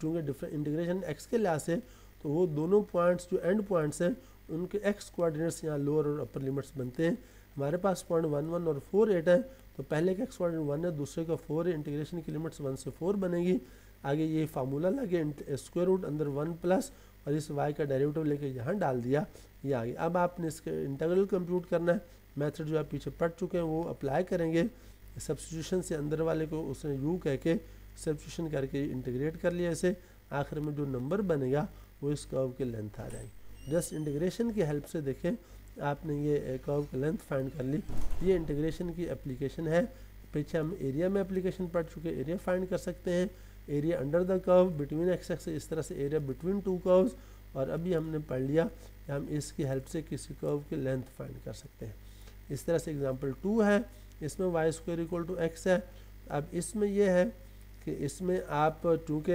Speaker 1: चूँकि डिफरेंट इंटीग्रेशन एक्स के लिहाज से, तो वो दोनों पॉइंट्स जो एंड पॉइंट्स हैं उनके एक्स कोऑर्डिनेट्स यहाँ लोअर और अपर लिमिट्स बनते हैं। हमारे पास पॉइंट 1 1 और 4 8 है, तो पहले का एक्स कोऑर्डिनेट 1 है, दूसरे का 4 है, इंटीग्रेशन की लिमिट्स 1 से 4 बनेगी। आगे ये फार्मूला लगे स्क्वायर रूट अंदर 1 प्लस और इस y का डेरिवेटिव लेके यहाँ डाल दिया, ये आ गया। अब आपने इसके इंटीग्रल कंप्यूट करना है। मेथड जो आप पीछे पढ़ चुके हैं वो अप्लाई करेंगे। सब्स्टिट्यूशन से अंदर वाले को उसने यू कह के सब्स्टिट्यूशन करके इंटीग्रेट कर लिया इसे। आखिर में जो नंबर बनेगा वो इस कर्व की लेंथ आ जाएगी। जस्ट इंटीग्रेशन की हेल्प से देखें आपने ये कर्व की लेंथ फाइंड कर ली। ये इंटीग्रेशन की एप्लीकेशन है। पीछे हम एरिया में एप्लीकेशन पढ़ चुके, एरिया फाइंड कर सकते हैं, area under the curve between x x, इस तरह से एरिया बिटवीन टू कर्व्स। और अभी हमने पढ़ लिया कि हम इसकी हेल्प से किसी कर्व की लेंथ फाइंड कर सकते हैं। इस तरह से एग्जांपल 2 है, इसमें y square equal to x है। अब इसमें यह है कि इसमें आप चूँकि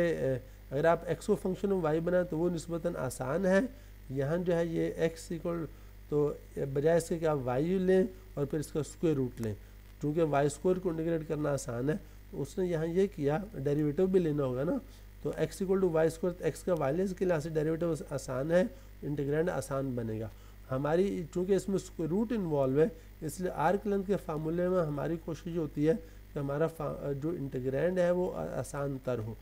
Speaker 1: अगर आप एक्स को फंक्शन ऑफ वाई बनाएं तो वो निस्बतन आसान है। यहाँ जो है ये एक्स इक्वल, तो बजाय इसके कि आप वाई लें और फिर इसका स्क्वायर रूट लें, चूँकि वाई स्क्वायर को इंटीग्रेट करना आसान है तो उसने यहाँ ये किया, डेरिवेटिव भी लेना होगा ना, तो x equal to y square, x का वायलेंस के लिहाज से डेरिवेटिव आसान है, इंटीग्रेंड आसान बनेगा। हमारी चूँकि इसमें स्क्वायर रूट इन्वॉल्व है इसलिए आर्क लेंथ के फार्मूले में हमारी कोशिश होती है कि हमारा जो इंटीग्रेंड है वो आसान तर हो।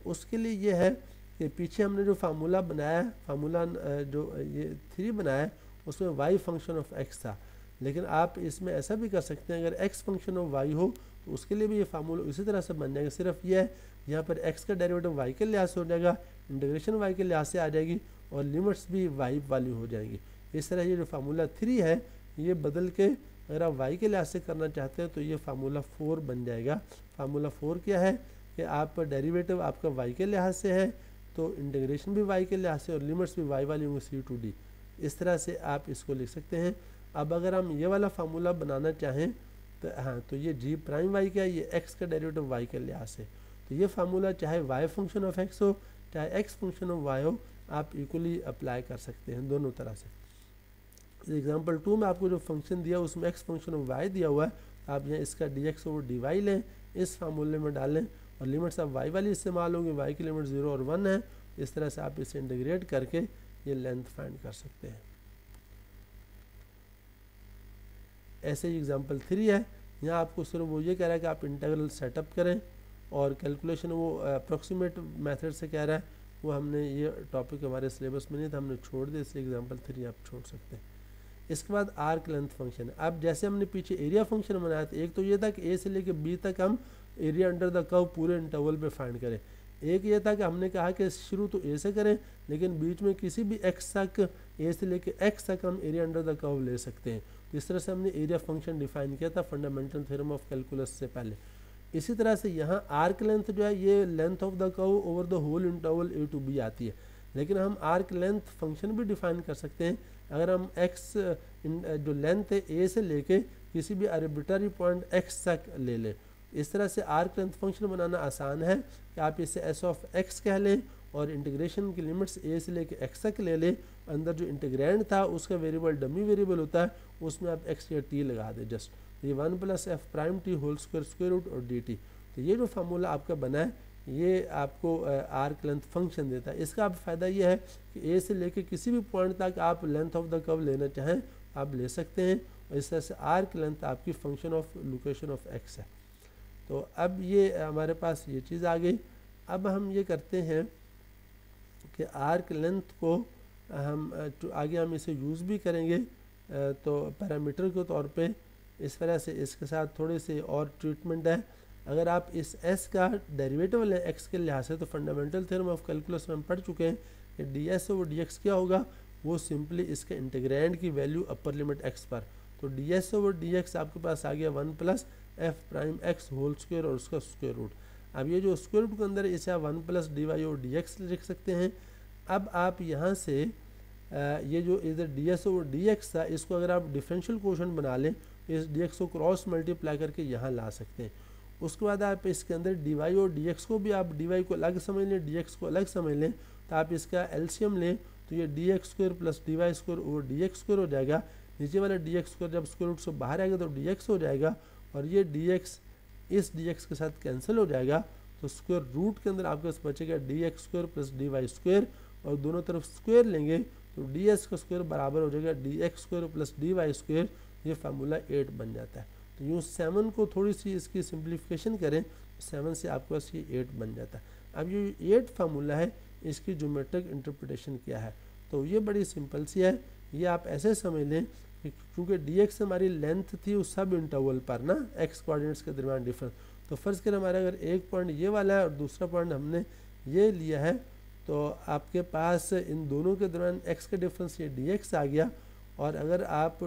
Speaker 1: उसके लिए ये है कि पीछे हमने जो फार्मूला बनाया है, फार्मूला जो ये 3 बनाया है उसमें वाई फंक्शन ऑफ एक्स था, लेकिन आप इसमें ऐसा भी कर सकते हैं अगर एक्स फंक्शन ऑफ वाई हो तो उसके लिए भी ये फार्मूला इसी तरह से बन जाएगा। सिर्फ ये है यहाँ पर एक्स का डेरिवेटिव वाई के लिहाज से हो जाएगा, इंटीग्रेशन वाई के लिहाज से आ जाएगी और लिमिट्स भी वाई वाली हो जाएंगी। इस तरह ये जो फार्मूला 3 है ये बदल के अगर आप वाई के लिहाज से करना चाहते हैं तो ये फार्मूला 4 बन जाएगा। फार्मूला 4 क्या है कि आप डेरिवेटिव आपका वाई के लिहाज से है तो इंटीग्रेशन भी वाई के लिहाज से और लिमिट्स भी वाई वाली होंगी C to D। इस तरह से आप इसको लिख सकते हैं। अब अगर हम ये वाला फार्मूला बनाना चाहें तो हाँ, तो ये जी प्राइम वाई क्या है, ये एक्स का डेरिवेटिव वाई के लिहाज से, तो ये फार्मूला चाहे वाई फंक्शन ऑफ एक्स हो चाहे एक्स फंक्शन ऑफ वाई हो आप इक्वली अप्लाई कर सकते हैं दोनों तरह से। एग्जांपल 2 में आपको जो फंक्शन दिया उसमें एक्स फंक्शन ऑफ वाई दिया हुआ है, आप यहाँ इसका d x over d y लें, इस फार्मूले में डालें और लिमिट्स आप वाई वाली इस्तेमाल होंगी, वाई की लिमिट 0 और 1 है। इस तरह से आप इसे इंटीग्रेट करके ये लेंथ फाइंड कर सकते हैं। ऐसे ही एग्जांपल 3 है, यहाँ आपको सिर्फ वो ये कह रहा है कि आप इंटीग्रल सेटअप करें और कैलकुलेशन वो अप्रोक्सीमेट मेथड से कह रहा है, वो हमने ये टॉपिक हमारे सिलेबस में नहीं था, हमने छोड़ दिया, इसलिए एग्जांपल 3 आप छोड़ सकते हैं। इसके बाद आर्क लेंथ फंक्शन है। अब जैसे हमने पीछे एरिया फंक्शन बनाया था, एक तो ये था कि ए से लेकर बी तक हम एरिया अंडर द कर्व पूरे इंटरवल पे फाइंड करें। एक ये था कि हमने कहा कि शुरू तो ए से करें लेकिन बीच में किसी भी एक्स तक, ए से लेकर एक्स तक हम एरिया अंडर द कर्व ले सकते हैं। तो इस तरह से हमने एरिया फंक्शन डिफाइन किया था फंडामेंटल थ्योरम ऑफ कैलकुलस से पहले। इसी तरह से यहाँ आर्क लेंथ जो है ये length of the curve over the whole interval a to b आती है, लेकिन हम आर्क लेंथ फंक्शन भी डिफाइन कर सकते हैं। अगर हम एक्स जो लेंथ है ए से लेके किसी भी आर्बिट्ररी पॉइंट एक्स तक ले लें, इस तरह से आर्क लेंथ फंक्शन बनाना आसान है कि आप इसे एस ऑफ एक्स कह लें और इंटीग्रेशन की लिमिट्स ए से लेके एक्स तक ले लें। अंदर जो इंटीग्रेंड था उसका वेरिएबल डमी वेरिएबल होता है, उसमें आप एक्स या टी लगा दें जस्ट। ये 1 + f prime t whole square square root और डी टी। तो ये जो फार्मूला आपका बना है ये आपको आर्क लेंथ फंक्शन देता है। इसका आप फ़ायदा ये है कि ए से लेके किसी भी पॉइंट तक आप लेंथ ऑफ द कर्व लेना चाहें आप ले सकते हैं। और इस तरह से आर्क लेंथ आपकी function of location of x है। तो अब ये हमारे पास ये चीज़ आ गई। अब हम ये करते हैं कि आर्क लेंथ को हम आगे हम इसे यूज़ भी करेंगे तो पैरामीटर के तौर पे। इस तरह से इसके साथ थोड़े से और ट्रीटमेंट है। अगर आप इस s का डेरिवेटिव लें x के लिहाज से, तो फंडामेंटल थ्योरम ऑफ कैलकुलस में हम पढ़ चुके हैं कि ds ओवर dx क्या होगा, वो सिंपली इसके इंटीग्रैंड की वैल्यू अपर लिमिट x पर, तो ds ओवर dx आपके पास आ गया 1 plus f prime x whole square और उसका स्क्वायर रूट। अब ये जो स्क्वायर रूट के अंदर इसे आप 1 प्लस डी वाई और डी एक्स लिख सकते हैं। अब आप यहाँ से ये जो इधर डी एस और डी एक्स था, इसको अगर आप डिफरेंशियल क्वोशंट बना लें, इस डी एक्स को क्रॉस मल्टीप्लाई करके यहाँ ला सकते हैं। उसके बाद आप इसके अंदर डी वाई और डी एक्स को भी आप डी वाई को अलग समझ लें, डी एक्स को अलग समझ लें, तो आप इसका एलसीएम लें तो ये d x square plus d y square over d x square हो जाएगा। नीचे वाला डी एक्स स्क्वायर जब स्क्वायर रूट से बाहर आएगा तो डी एक्स हो जाएगा, और ये डी एक्स इस डी एक्स के साथ कैंसिल हो जाएगा, तो स्क्वायर रूट के अंदर आपके पास बचेगा d x square plus d y square, और दोनों तरफ स्क्वायर लेंगे तो डी एक्स का स्क्वायर बराबर हो जाएगा d x square plus d y square. ये फार्मूला 8 बन जाता है। तो यूँ 7 को थोड़ी सी इसकी सिंप्लीफिकेशन करें, 7 से आपके पास ये 8 बन जाता है। अब ये 8 फार्मूला है, इसकी ज्योमेट्रिक इंटरप्रिटेशन क्या है, तो ये बड़ी सिंपल सी है। ये आप ऐसे समझ लें कि क्योंकि डी एक्स हमारी लेंथ थी उस सब इंटरवल पर ना, एक्स कोऑर्डिनेट्स के दरमियान डिफरेंस, तो फर्ज करें हमारा अगर एक पॉइंट ये वाला है और दूसरा पॉइंट हमने ये लिया है, तो आपके पास इन दोनों के दरमियान एक्स का डिफरेंस ये डी एक्स आ गया। और अगर आप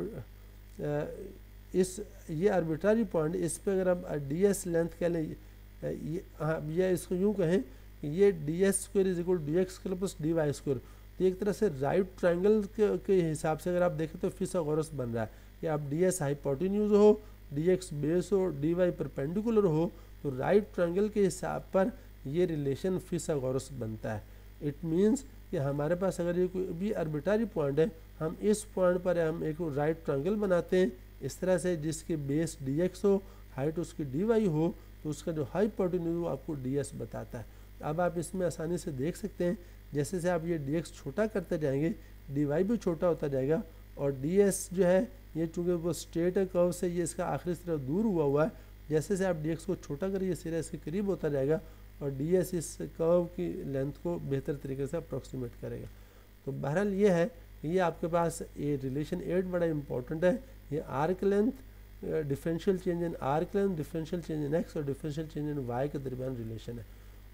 Speaker 1: इस ये आर्बिट्ररी पॉइंट, इस पर अगर आप डी एस लेंथ कह लें, ये इसको यूँ कहें कि ये d s square is equal d x square plus d y square, तो एक तरह से राइट ट्रायंगल के हिसाब से अगर आप देखें तो फिथागोरस बन रहा है कि आप डी एस हाइपोटेन्यूज हो, डी एक्स बेस हो, डी वाई परपेंडिकुलर हो, तो राइट ट्रायंगल के हिसाब पर ये रिलेशन फिथागोरस बनता है। इट मीन्स कि हमारे पास अगर ये कोई भी आर्बिट्ररी पॉइंट है, हम इस पॉइंट पर हम एक राइट ट्रायंगल बनाते हैं इस तरह से, जिसके बेस डी एक्स हो, हाइट उसकी डी वाई हो, तो उसका जो हाइपोटेन्यूज वो आपको डी एस बताता है। अब आप इसमें आसानी से देख सकते हैं, जैसे से आप ये डी एक्स छोटा करते जाएंगे, डी वाई भी छोटा होता जाएगा, और डी एस जो है ये चूँकि वो स्ट्रेट कर्व से ये इसका आखिरी तरफ दूर हुआ है, जैसे से आप डी एक्स को छोटा करिए सिरा इसके करीब होता जाएगा, और डी एस इस कर्व की लेंथ को बेहतर तरीके से अप्रॉक्सीमेट करेगा। तो बहरहाल ये है, ये आपके पास ये रिलेशन 8 बड़ा इंपॉर्टेंट है। ये arc length, differential change in arc length, differential change in x और डिफरेंशियल चेंज इन वाई के दरमियान रिलेशन है।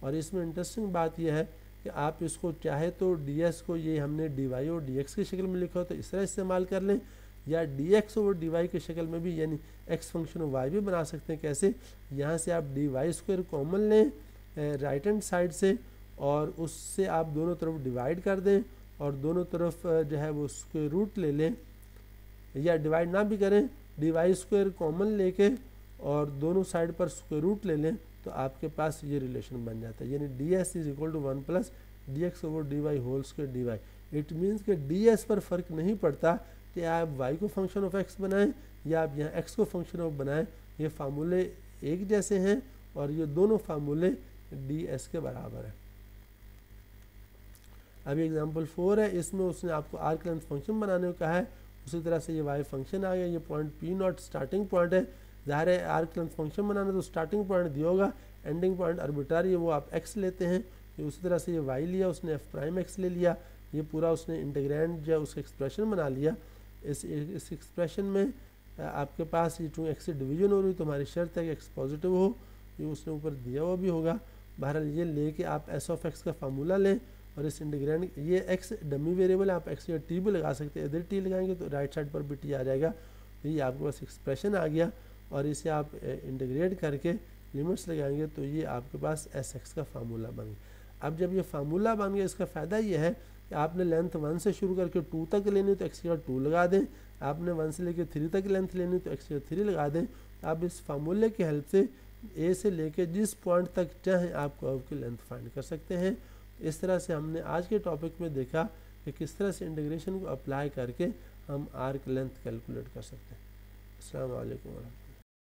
Speaker 1: और इसमें इंटरेस्टिंग बात यह है कि आप इसको चाहे तो डी एस को ये हमने डी वाई और डी एक्स की शक्ल में लिखा हो तो इस तरह इस्तेमाल कर लें, या डी एक्स और डी वाई की शक्ल में भी, यानी एक्स फंक्शन और वाई भी बना सकते हैं। कैसे, यहाँ से आप डी वाई स्क्वायर कॉमन लें राइट हैंड साइड से, और उससे आप दोनों तरफ डिवाइड कर दें, और दोनों तरफ जो है वो स्क्वायर रूट ले लें, या डिवाइड ना भी करें, डी वाई स्क्वायर कॉमन लेके और दोनों साइड पर स्क्वायर रूट ले लें, तो आपके पास ये रिलेशन बन जाता है। यानी d s is equal to 1 plus d x over d y whole square d y. It means कि डी एस पर फ़र्क नहीं पड़ता कि आप वाई को फंक्शन ऑफ एक्स बनाएं या आप यहाँ एक्स को फंक्शन ऑफ बनाएं, ये फार्मूले एक जैसे हैं, और ये दोनों फार्मूले डी एस के बराबर है। अभी एग्जाम्पल 4 है, इसमें उसने आपको आर्क लेंथ फंक्शन बनाने को कहा है। उसी तरह से ये वाई फंक्शन आ गया, ये point P not starting point है। ज़ाहिर है आर्क लेंथ फंक्शन बनाना तो स्टार्टिंग पॉइंट दिया होगा, एंडिंग पॉइंट आर्बिट्ररी है वो आप एक्स लेते हैं। ये उसी तरह से ये वाई लिया उसने, एफ प्राइम एक्स ले लिया, ये पूरा उसने इंटीग्रैंड जो उसका एक्सप्रेशन बना लिया। इस एक्सप्रेशन में आपके पास ये चूँकि एक्स से डिवीजन हो रही तो हमारी शर्त है कि एक्स पॉजिटिव हो, ये उसने ऊपर दिया हुआ भी होगा। बहरहाल ये लेके आप एस ऑफ एक्स का फार्मूला लें, और इस इंटीग्रैंड, ये एक्स डमी वेरिएबल है, आप एक्स या टी भी लगा सकते हैं, इधर टी लगाएंगे तो राइट साइड पर भी टी आ जाएगा। तो ये आपके पास एक्सप्रेशन आ गया, और इसे आप इंटीग्रेट करके लिमिट्स लगाएंगे तो ये आपके पास एस एक्स का फार्मूला बन गया। अब जब ये फार्मूला बन गया, इसका फ़ायदा ये है कि आपने लेंथ 1 से शुरू करके 2 तक लेनी तो एक्स की 2 लगा दें, आपने 1 से लेकर 3 तक लेंथ लेनी तो एक्स की 3 लगा दें। आप इस फार्मूले की हेल्प से ए से लेकर जिस पॉइंट तक चाहें आप कर्व की लेंथ फाइंड कर सकते हैं। इस तरह से हमने आज के टॉपिक में देखा कि किस तरह से इंटीग्रेशन को अप्लाई करके हम आर्क लेंथ कैलकुलेट कर सकते हैं। अस्सलाम वालेकुम।